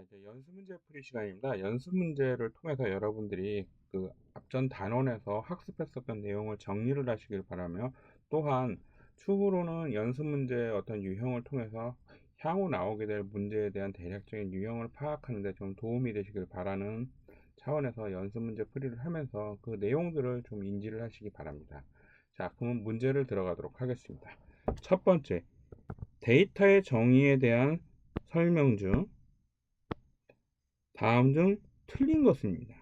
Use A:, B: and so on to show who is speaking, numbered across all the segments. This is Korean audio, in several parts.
A: 이제 연습 문제 풀이 시간입니다. 연습 문제를 통해서 여러분들이 그 앞전 단원에서 학습했었던 내용을 정리를 하시길 바라며, 또한 추후로는 연습 문제의 어떤 유형을 통해서 향후 나오게 될 문제에 대한 대략적인 유형을 파악하는 데 좀 도움이 되시길 바라는 차원에서 연습 문제 풀이를 하면서 그 내용들을 좀 인지를 하시기 바랍니다. 자, 그럼 문제를 들어가도록 하겠습니다. 첫 번째, 데이터의 정의에 대한 설명 중 다음 중 틀린 것입니다.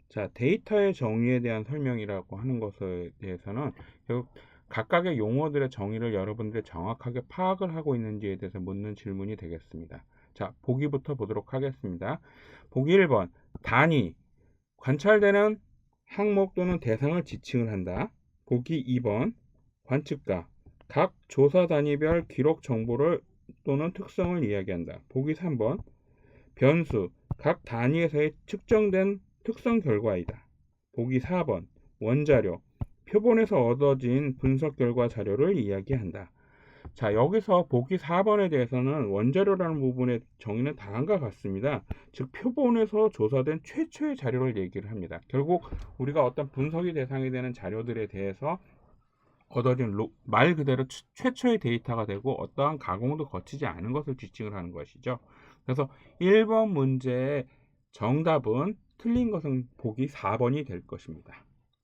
A: 자, 데이터의 정의에 대한 설명이라고 하는 것에 대해서는 결국 각각의 용어들의 정의를 여러분들이 정확하게 파악을 하고 있는지에 대해서 묻는 질문이 되겠습니다. 자, 보기부터 보도록 하겠습니다. 보기 1번, 단위, 관찰되는 항목 또는 대상을 지칭을 한다. 보기 2번, 관측가, 각 조사 단위별 기록 정보를 또는 특성을 이야기한다. 보기 3번, 변수, 각 단위에서의 측정된 특성 결과이다. 보기 4번, 원자료, 표본에서 얻어진 분석 결과 자료를 이야기한다. 자, 여기서 보기 4번에 대해서는 원자료라는 부분의 정의는 다음과 같습니다. 즉, 표본에서 조사된 최초의 자료를 얘기를 합니다. 결국 우리가 어떤 분석이 대상이 되는 자료들에 대해서 얻어진 말 그대로 최초의 데이터가 되고 어떠한 가공도 거치지 않은 것을 지칭을 하는 것이죠. 그래서 1번 문제의 정답은 틀린 것은 보기 4번이 될 것입니다.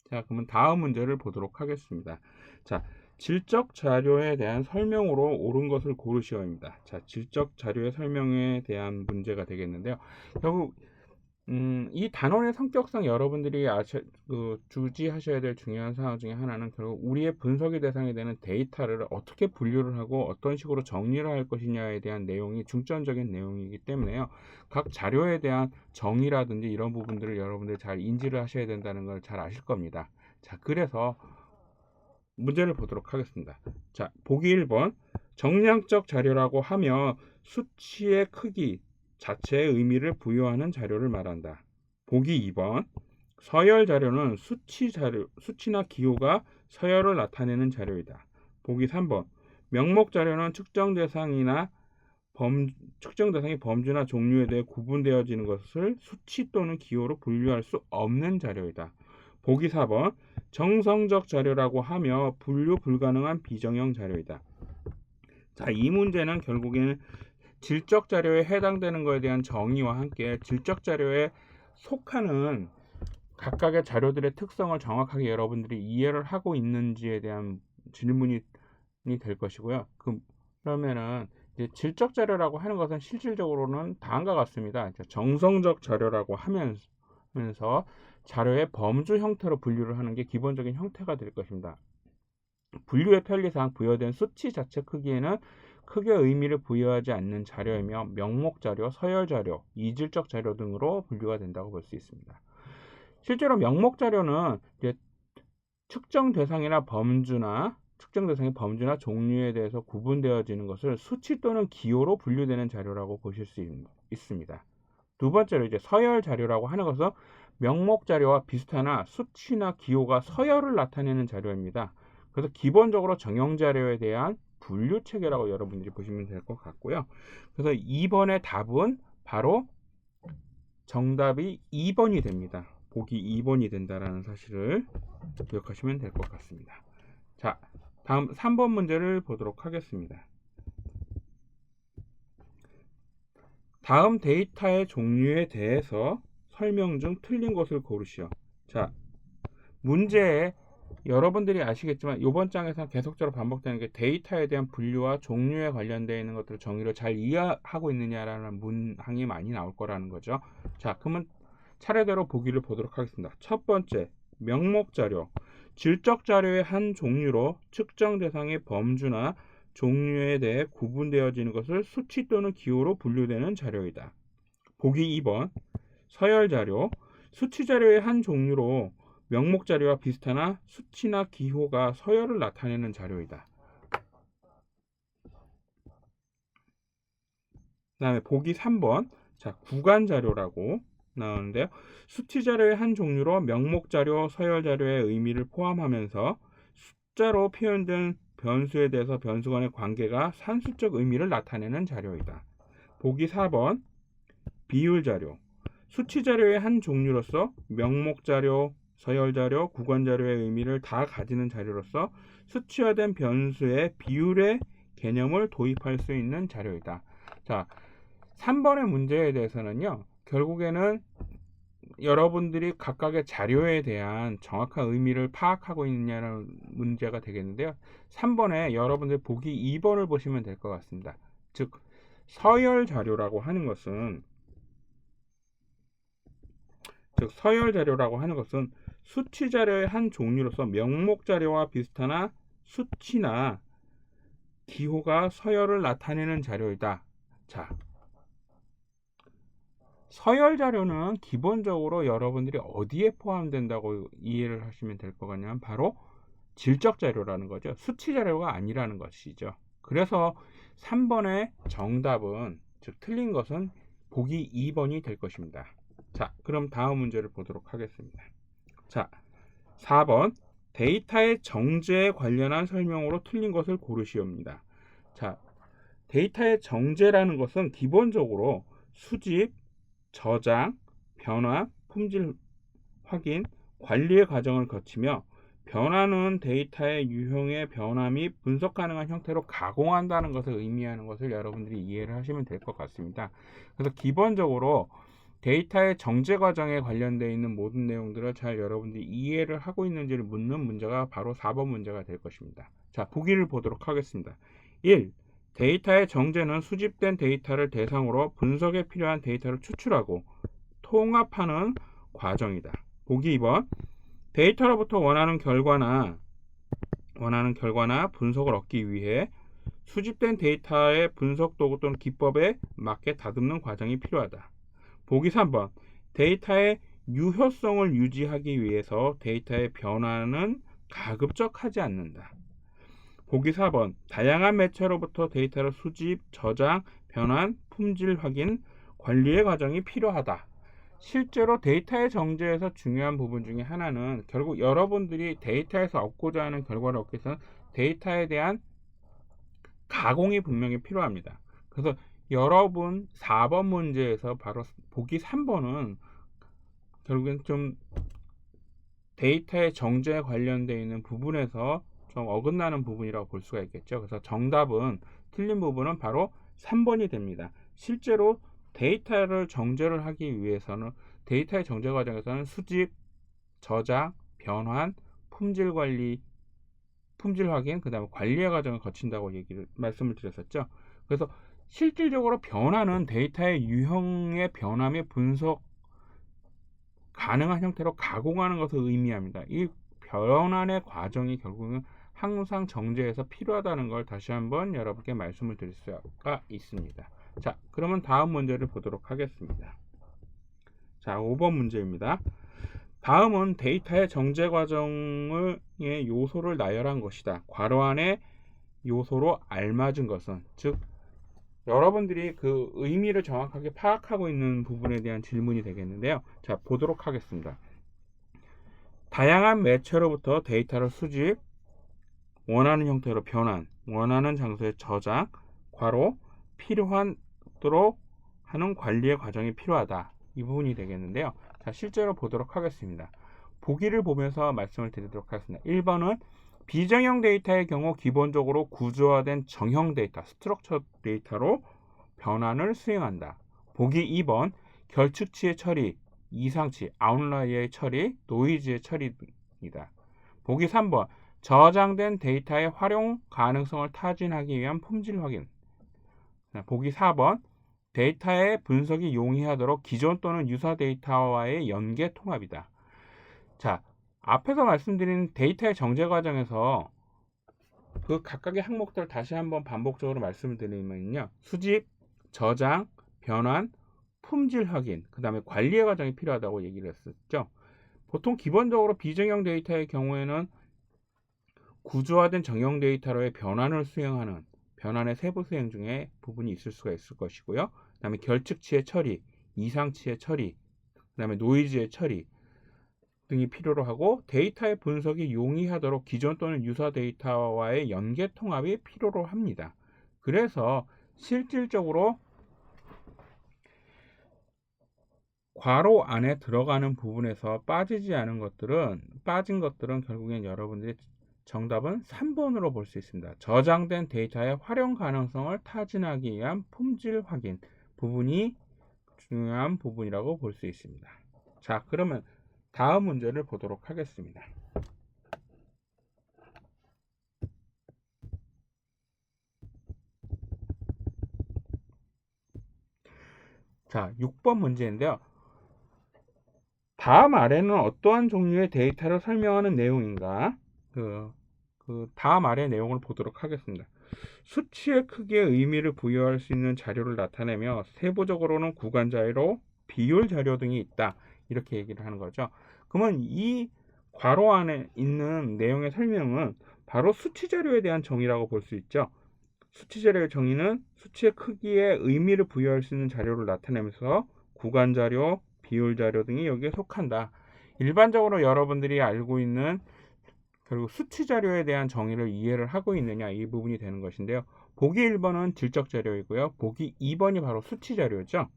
A: 자, 그러면 다음 문제를 보도록 하겠습니다. 자, 질적 자료에 대한 설명으로 옳은 것을 고르시오입니다. 자, 질적 자료의 설명에 대한 문제가 되겠는데요. 결국 이 단원의 성격상 여러분들이 주지하셔야 될 중요한 사항 중에 하나는 결국 우리의 분석의 대상이 되는 데이터를 어떻게 분류를 하고 어떤 식으로 정리를 할 것이냐에 대한 내용이 중점적인 내용이기 때문에요. 각 자료에 대한 정의라든지 이런 부분들을 여러분들이 잘 인지를 하셔야 된다는 걸 잘 아실 겁니다. 자, 그래서 문제를 보도록 하겠습니다. 자, 보기 1번, 정량적 자료라고 하며 수치의 크기 자체의 의미를 부여하는 자료를 말한다. 보기 2번, 서열 자료는 수치나 기호가 서열을 나타내는 자료이다. 보기 3번, 명목 자료는 측정 대상이 범주나 종류에 대해 구분되어지는 것을 수치 또는 기호로 분류할 수 없는 자료이다. 보기 4번, 정성적 자료라고 하며 분류 불가능한 비정형 자료이다. 자, 이 문제는 결국에는 질적 자료에 해당되는 것에 대한 정의와 함께 질적 자료에 속하는 각각의 자료들의 특성을 정확하게 여러분들이 이해를 하고 있는지에 대한 질문이 될 것이고요. 그러면은 이제 질적 자료라고 하는 것은 실질적으로는 다음과 같습니다. 정성적 자료라고 하면서 자료의 범주 형태로 분류를 하는 게 기본적인 형태가 될 것입니다. 분류의 편리상 부여된 수치 자체 크기에는 크게 의미를 부여하지 않는 자료이며 명목 자료, 서열 자료, 이질적 자료 등으로 분류가 된다고 볼 수 있습니다. 실제로 명목 자료는 이제 측정 대상의 범주나 종류에 대해서 구분되어지는 것을 수치 또는 기호로 분류되는 자료라고 보실 수 있습니다. 두 번째로 이제 서열 자료라고 하는 것은 명목 자료와 비슷하나 수치나 기호가 서열을 나타내는 자료입니다. 그래서 기본적으로 정형 자료에 대한 분류 체계라고 여러분들이 보시면 될 것 같고요. 그래서 2번의 답은 바로 정답이 2번이 됩니다. 보기 2번이 된다는 사실을 기억하시면 될 것 같습니다. 자, 다음 3번 문제를 보도록 하겠습니다. 다음 데이터의 종류에 대해서 설명 중 틀린 것을 고르시오. 자, 문제에 여러분들이 아시겠지만 이번 장에서 계속적으로 반복되는 게 데이터에 대한 분류와 종류에 관련되어 있는 것들을 정의를 잘 이해하고 있느냐라는 문항이 많이 나올 거라는 거죠. 자, 그러면 차례대로 보기를 보도록 하겠습니다. 첫 번째, 명목 자료. 질적 자료의 한 종류로 측정 대상의 범주나 종류에 대해 구분되어지는 것을 수치 또는 기호로 분류되는 자료이다. 보기 2번, 서열 자료. 수치 자료의 한 종류로 명목 자료와 비슷하나 수치나 기호가 서열을 나타내는 자료이다. 그 다음에 보기 3번, 자, 구간 자료라고 나오는데요. 수치 자료의 한 종류로 명목 자료, 서열 자료의 의미를 포함하면서 숫자로 표현된 변수에 대해서 변수 간의 관계가 산수적 의미를 나타내는 자료이다. 보기 4번, 비율 자료, 수치 자료의 한 종류로서 명목 자료, 서열 자료, 구간 자료의 의미를 다 가지는 자료로서 수치화된 변수의 비율의 개념을 도입할 수 있는 자료이다. 자, 3번의 문제에 대해서는요, 결국에는 여러분들이 각각의 자료에 대한 정확한 의미를 파악하고 있느냐는 문제가 되겠는데요. 3번에 여러분들 보기 2번을 보시면 될 것 같습니다. 즉, 서열 자료라고 하는 것은 수치 자료의 한 종류로서 명목 자료와 비슷하나 수치나 기호가 서열을 나타내는 자료이다. 자, 서열 자료는 기본적으로 여러분들이 어디에 포함된다고 이해를 하시면 될 것 같냐면 바로 질적 자료라는 거죠. 수치 자료가 아니라는 것이죠. 그래서 3번의 정답은, 즉 틀린 것은 보기 2번이 될 것입니다. 자, 그럼 다음 문제를 보도록 하겠습니다. 자, 4번 데이터의 정제에 관련한 설명으로 틀린 것을 고르시옵니다. 자, 데이터의 정제라는 것은 기본적으로 수집, 저장, 변화, 품질 확인, 관리의 과정을 거치며 변화는 데이터의 유형의 변화 및 분석 가능한 형태로 가공한다는 것을 의미하는 것을 여러분들이 이해를 하시면 될 것 같습니다. 그래서 기본적으로 데이터의 정제 과정에 관련되어 있는 모든 내용들을 잘 여러분들이 이해를 하고 있는지를 묻는 문제가 바로 4번 문제가 될 것입니다. 자, 보기를 보도록 하겠습니다. 1. 데이터의 정제는 수집된 데이터를 대상으로 분석에 필요한 데이터를 추출하고 통합하는 과정이다. 보기 2번. 데이터로부터 원하는 결과나 분석을 얻기 위해 수집된 데이터의 분석 도구 또는 기법에 맞게 다듬는 과정이 필요하다. 보기 3번. 데이터의 유효성을 유지하기 위해서 데이터의 변화는 가급적하지 않는다. 보기 4번. 다양한 매체로부터 데이터를 수집, 저장, 변환, 품질 확인, 관리의 과정이 필요하다. 실제로 데이터의 정제에서 중요한 부분 중에 하나는 결국 여러분들이 데이터에서 얻고자 하는 결과를 얻기 위해서는 데이터에 대한 가공이 분명히 필요합니다. 그래서 여러분 4번 문제에서 바로 보기 3번은 결국엔 좀 데이터의 정제에 관련되어 있는 부분에서 좀 어긋나는 부분이라고 볼 수가 있겠죠. 그래서 정답은 틀린 부분은 바로 3번이 됩니다. 실제로 데이터를 정제를 하기 위해서는 데이터의 정제 과정에서는 수집, 저장, 변환, 품질 관리, 품질 확인, 그 다음에 관리의 과정을 거친다고 말씀을 드렸었죠. 그래서 실질적으로 변화는 데이터의 유형의 변화 및 분석 가능한 형태로 가공하는 것을 의미합니다. 이 변환의 과정이 결국은 항상 정제에서 필요하다는 걸 다시 한번 여러분께 말씀을 드릴 수가 있습니다. 자, 그러면 다음 문제를 보도록 하겠습니다. 자, 5번 문제입니다. 다음은 데이터의 정제 과정의 요소를 나열한 것이다. 괄호 안에 요소로 알맞은 것은, 즉 여러분들이 그 의미를 정확하게 파악하고 있는 부분에 대한 질문이 되겠는데요. 자, 보도록 하겠습니다. 다양한 매체로부터 데이터를 수집, 원하는 형태로 변환, 원하는 장소에 저장, 괄호 필요하도록 하는 관리의 과정이 필요하다. 이 부분이 되겠는데요. 자, 실제로 보도록 하겠습니다. 보기를 보면서 말씀을 드리도록 하겠습니다. 1번은 비정형 데이터의 경우 기본적으로 구조화된 정형 데이터, 스트럭처 데이터로 변환을 수행한다. 보기 2번 결측치의 처리, 이상치, 아웃라이어의 처리, 노이즈의 처리입니다. 보기 3번 저장된 데이터의 활용 가능성을 타진하기 위한 품질 확인. 보기 4번 데이터의 분석이 용이하도록 기존 또는 유사 데이터와의 연계 통합이다. 자, 앞에서 말씀드린 데이터의 정제 과정에서 그 각각의 항목들을 다시 한번 반복적으로 말씀을 드리면요. 수집, 저장, 변환, 품질 확인, 그 다음에 관리의 과정이 필요하다고 얘기를 했었죠. 보통 기본적으로 비정형 데이터의 경우에는 구조화된 정형 데이터로의 변환을 수행하는 변환의 세부 수행 중에 부분이 있을 수가 있을 것이고요. 그 다음에 결측치의 처리, 이상치의 처리, 그 다음에 노이즈의 처리 등이 필요로 하고 데이터의 분석이 용이하도록 기존 또는 유사 데이터와의 연계 통합이 필요로 합니다. 그래서 실질적으로 괄호 안에 들어가는 부분에서 빠진 것들은 결국엔 여러분들이 정답은 3번으로 볼 수 있습니다. 저장된 데이터의 활용 가능성을 타진하기 위한 품질 확인 부분이 중요한 부분이라고 볼 수 있습니다. 자, 그러면 다음 문제를 보도록 하겠습니다. 자, 6번 문제인데요. 다음 아래는 어떠한 종류의 데이터를 설명하는 내용인가? 다음 아래 내용을 보도록 하겠습니다. 수치의 크기에 의미를 부여할 수 있는 자료를 나타내며 세부적으로는 구간 자료, 비율 자료 등이 있다. 이렇게 얘기를 하는 거죠. 그러면 이 괄호 안에 있는 내용의 설명은 바로 수치 자료에 대한 정의라고 볼 수 있죠. 수치 자료의 정의는 수치의 크기에 의미를 부여할 수 있는 자료를 나타내면서 구간 자료, 비율 자료 등이 여기에 속한다. 일반적으로 여러분들이 알고 있는 결국 수치 자료에 대한 정의를 이해를 하고 있느냐 이 부분이 되는 것인데요. 보기 1번은 질적 자료이고요. 보기 2번이 바로 수치 자료죠.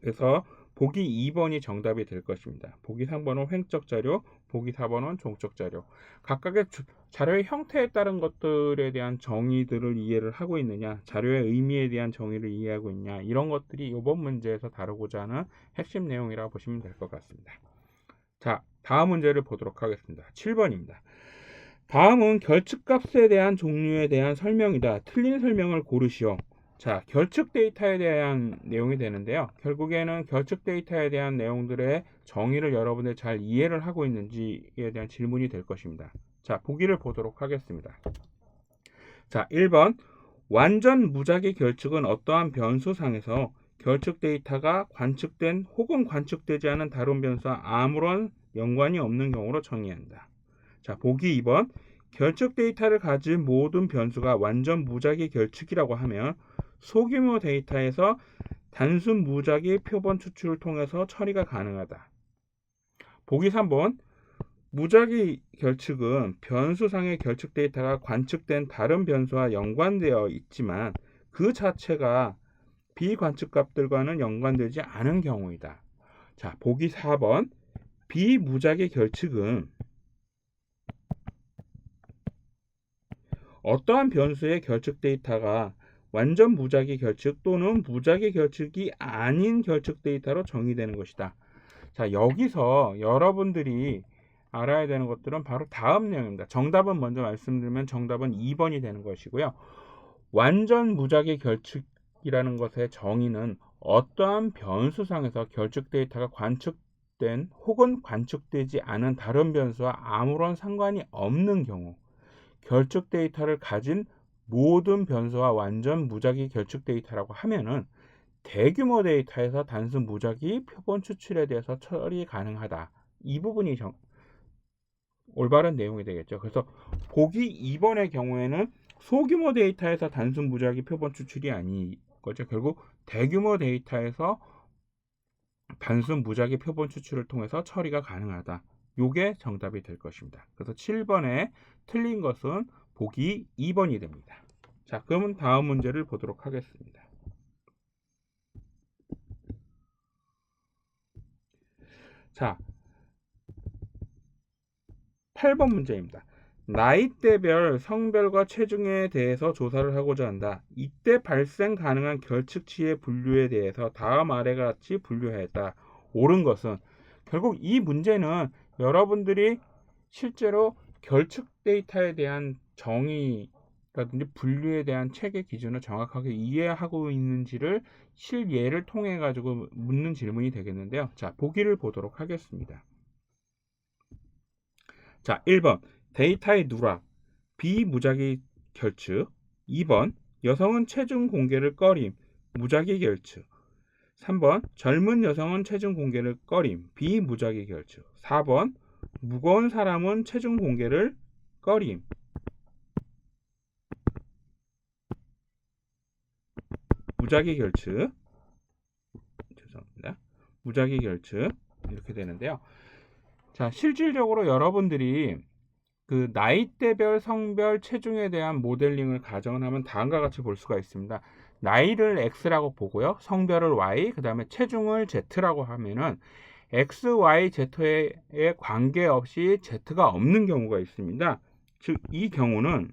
A: 그래서 보기 2번이 정답이 될 것입니다. 보기 3번은 횡적 자료, 보기 4번은 종적 자료. 각각의 자료의 형태에 따른 것들에 대한 정의들을 이해를 하고 있느냐, 자료의 의미에 대한 정의를 이해하고 있냐, 이런 것들이 이번 문제에서 다루고자 하는 핵심 내용이라고 보시면 될 것 같습니다. 자, 다음 문제를 보도록 하겠습니다. 7번입니다. 다음은 결측값에 대한 종류에 대한 설명이다. 틀린 설명을 고르시오. 자, 결측 데이터에 대한 내용이 되는데요. 결국에는 결측 데이터에 대한 내용들의 정의를 여러분들 잘 이해를 하고 있는지에 대한 질문이 될 것입니다. 자, 보기를 보도록 하겠습니다. 자, 1번. 완전 무작위 결측은 어떠한 변수상에서 결측 데이터가 관측된 혹은 관측되지 않은 다른 변수와 아무런 연관이 없는 경우로 정의한다. 자, 보기 2번. 결측 데이터를 가진 모든 변수가 완전 무작위 결측이라고 하면 소규모 데이터에서 단순 무작위 표본 추출을 통해서 처리가 가능하다. 보기 3번. 무작위 결측은 변수상의 결측 데이터가 관측된 다른 변수와 연관되어 있지만 그 자체가 비관측 값들과는 연관되지 않은 경우이다. 자, 보기 4번. 비무작위 결측은 어떠한 변수의 결측 데이터가 완전 무작위 결측 또는 무작위 결측이 아닌 결측 데이터로 정의되는 것이다. 자, 여기서 여러분들이 알아야 되는 것들은 바로 다음 내용입니다. 정답은 먼저 말씀드리면 정답은 2번이 되는 것이고요. 완전 무작위 결측이라는 것의 정의는 어떠한 변수상에서 결측 데이터가 관측된 혹은 관측되지 않은 다른 변수와 아무런 상관이 없는 경우, 결측 데이터를 가진 모든 변수와 완전 무작위 결측 데이터라고 하면은 대규모 데이터에서 단순 무작위 표본 추출에 대해서 처리 가능하다. 이 부분이 올바른 내용이 되겠죠. 그래서 보기 2번의 경우에는 소규모 데이터에서 단순 무작위 표본 추출이 아닌 거죠. 결국 대규모 데이터에서 단순 무작위 표본 추출을 통해서 처리가 가능하다. 요게 정답이 될 것입니다. 그래서 7번에 틀린 것은 보기 2번이 됩니다. 자, 그러면 다음 문제를 보도록 하겠습니다. 자, 8번 문제입니다. 나이대별 성별과 체중에 대해서 조사를 하고자 한다. 이때 발생 가능한 결측치의 분류에 대해서 다음 아래가 같이 분류하였다. 옳은 것은 결국 이 문제는 여러분들이 실제로 결측 데이터에 대한 정의라든지 분류에 대한 체계 기준을 정확하게 이해하고 있는지를 실예를 통해 가지고 묻는 질문이 되겠는데요. 자, 보기를 보도록 하겠습니다. 자, 1번 데이터의 누락, 비무작위 결측. 2번 여성은 체중 공개를 꺼림, 무작위 결측. 3번 젊은 여성은 체중 공개를 꺼림, 비무작위 결측. 4번 무거운 사람은 체중 공개를 꺼림. 무작위 결측. 죄송합니다. 무작위 결측. 이렇게 되는데요. 자, 실질적으로 여러분들이 그 나이대별 성별 체중에 대한 모델링을 가정을 하면 다음과 같이 볼 수가 있습니다. 나이를 X라고 보고요. 성별을 Y, 그 다음에 체중을 Z라고 하면은 X, Y, Z에 관계없이 Z가 없는 경우가 있습니다. 즉, 이 경우는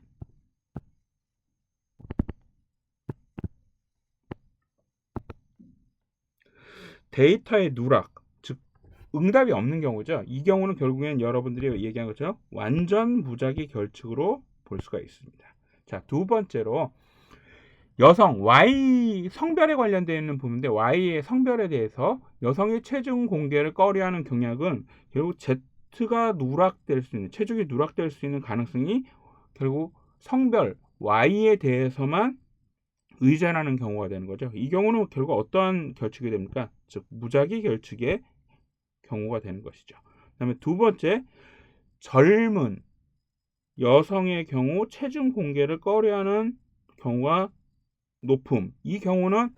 A: 데이터의 누락, 즉 응답이 없는 경우죠. 이 경우는 결국엔 여러분들이 얘기한 것처럼 완전 무작위 결측으로 볼 수가 있습니다. 자, 두 번째로 여성 Y 성별에 관련되어 있는 부분인데 Y의 성별에 대해서 여성의 체중 공개를 꺼려하는 경향은 결국 Z가 누락될 수 있는 체중이 누락될 수 있는 가능성이 결국 성별 Y에 대해서만 의존하는 경우가 되는 거죠. 이 경우는 결국 어떠한 결측이 됩니까? 즉 무작위 결측의 경우가 되는 것이죠. 그다음에 두 번째, 젊은 여성의 경우 체중 공개를 꺼려하는 경우가 높음. 이 경우는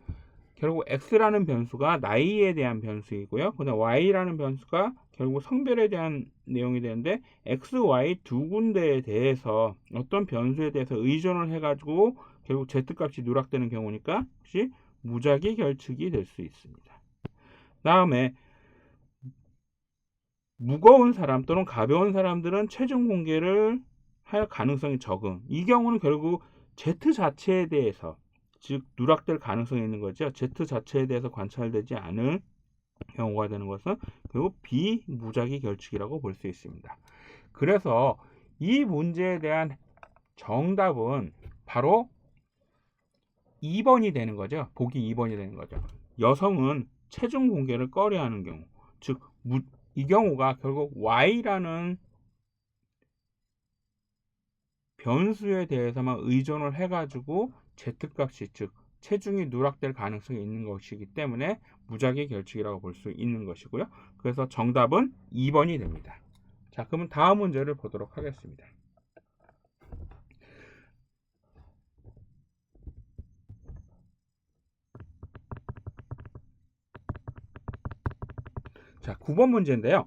A: 결국 X라는 변수가 나이에 대한 변수이고요. 그다음 Y라는 변수가 결국 성별에 대한 내용이 되는데 X, Y 두 군데에 대해서 어떤 변수에 대해서 의존을 해가지고 결국 Z값이 누락되는 경우니까 혹시 무작위 결측이 될 수 있습니다. 다음에 무거운 사람 또는 가벼운 사람들은 체중 공개를 할 가능성이 적은. 이 경우는 결국 Z 자체에 대해서 즉 누락될 가능성이 있는 거죠. Z 자체에 대해서 관찰되지 않을 경우가 되는 것은 결국 비무작위 결측이라고 볼 수 있습니다. 그래서 이 문제에 대한 정답은 바로 2번이 되는 거죠. 보기 2번이 되는 거죠. 여성은 체중 공개를 꺼려하는 경우, 즉 이 경우가 결국 Y라는 변수에 대해서만 의존을 해가지고 Z값이 즉 체중이 누락될 가능성이 있는 것이기 때문에 무작위 결측이라고 볼 수 있는 것이고요. 그래서 정답은 2번이 됩니다. 자, 그러면 다음 문제를 보도록 하겠습니다. 자, 9번 문제인데요.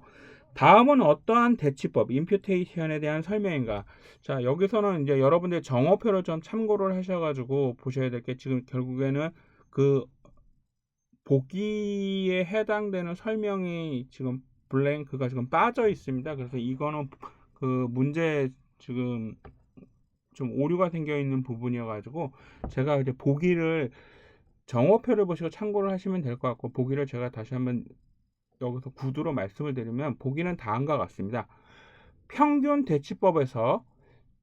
A: 다음은 어떠한 대치법, 임퓨테이션에 대한 설명인가? 자, 여기서는 이제 여러분들 정어표를 좀 참고를 하셔가지고 보셔야 될 게 지금 결국에는 그 보기에 해당되는 설명이 지금 블랭크가 지금 빠져 있습니다. 그래서 이거는 그 문제 지금 좀 오류가 생겨 있는 부분이어가지고 제가 이제 보기를 정어표를 보시고 참고를 하시면 될 것 같고 보기를 제가 다시 한번 여기서 구두로 말씀을 드리면 보기는 다음과 같습니다. 평균 대치법에서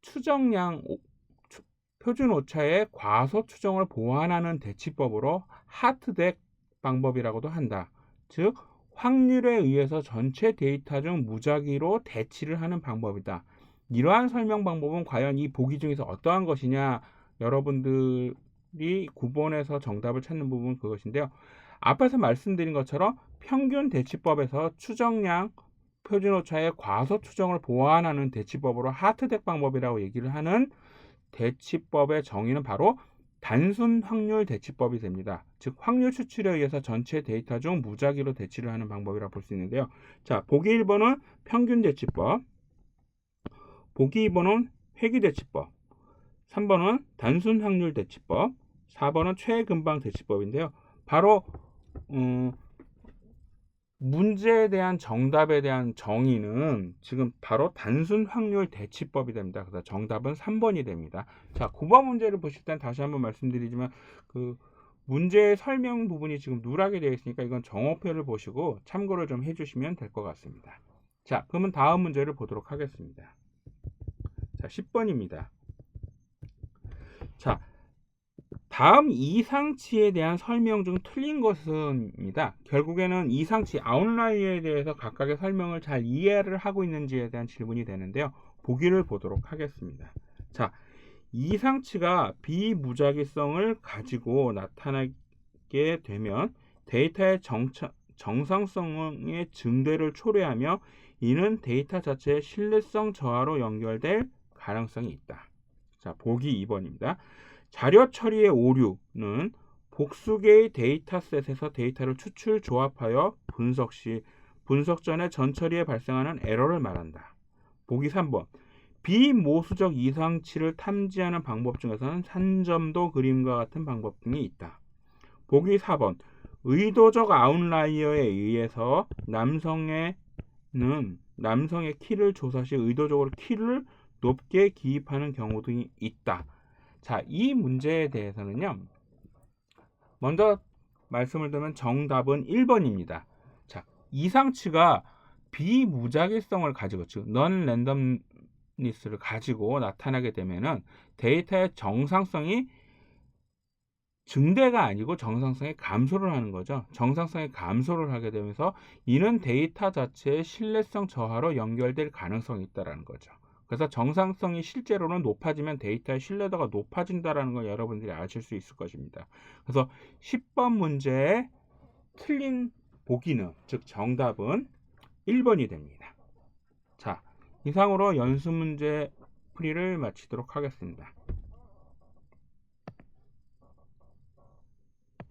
A: 추정량 표준 오차의 과소 추정을 보완하는 대치법으로 하트덱 방법이라고도 한다. 즉 확률에 의해서 전체 데이터 중 무작위로 대치를 하는 방법이다. 이러한 설명 방법은 과연 이 보기 중에서 어떠한 것이냐? 여러분들이 9번에서 정답을 찾는 부분은 그것인데요. 앞에서 말씀드린 것처럼 평균 대치법에서 추정량 표준 오차의 과소 추정을 보완하는 대치법으로 하트덱 방법이라고 얘기를 하는 대치법의 정의는 바로 단순 확률 대치법이 됩니다. 즉 확률 추출에 의해서 전체 데이터 중 무작위로 대치를 하는 방법이라고 볼 수 있는데요. 자, 보기 1번은 평균 대치법, 보기 2번은 회귀 대치법, 3번은 단순 확률 대치법, 4번은 최근방 대치법인데요. 바로 문제에 대한 정답에 대한 정의는 지금 바로 단순 확률 대치법이 됩니다. 그래서 정답은 3번이 됩니다. 자, 9번 문제를 보실 땐 다시 한번 말씀드리지만 그 문제의 설명 부분이 지금 누락이 되어 있으니까 이건 정어표를 보시고 참고를 좀 해주시면 될 것 같습니다. 자, 그러면 다음 문제를 보도록 하겠습니다. 자, 10번입니다. 자, 다음 이상치에 대한 설명 중 틀린 것은입니다. 결국에는 이상치 아웃라이어에 대해서 각각의 설명을 잘 이해를 하고 있는지에 대한 질문이 되는데요. 보기를 보도록 하겠습니다. 자, 이상치가 비무작위성을 가지고 나타나게 되면 데이터의 정상성의 증대를 초래하며 이는 데이터 자체의 신뢰성 저하로 연결될 가능성이 있다. 자, 보기 2번입니다. 자료 처리의 오류는 복수개의 데이터셋에서 데이터를 추출 조합하여 분석 시 분석 전에 전처리에 발생하는 에러를 말한다. 보기 3번. 비모수적 이상치를 탐지하는 방법 중에서는 산점도 그림과 같은 방법 등이 있다. 보기 4번. 의도적 아웃라이어에 의해서 남성의 키를 조사 시 의도적으로 키를 높게 기입하는 경우 등이 있다. 자, 이 문제에 대해서는요. 먼저 말씀을 드리면 정답은 1번입니다. 자, 이상치가 비무작위성을 가지고, 즉 넌 랜덤니스를 가지고 나타나게 되면은 데이터의 정상성이 증대가 아니고 정상성의 감소를 하는 거죠. 정상성의 감소를 하게 되면서 이는 데이터 자체의 신뢰성 저하로 연결될 가능성이 있다는 거죠. 그래서 정상성이 실제로는 높아지면 데이터의 신뢰도가 높아진다는 걸 여러분들이 아실 수 있을 것입니다. 그래서 10번 문제의 틀린 보기는, 즉 정답은 1번이 됩니다. 자, 이상으로 연습 문제 풀이를 마치도록 하겠습니다.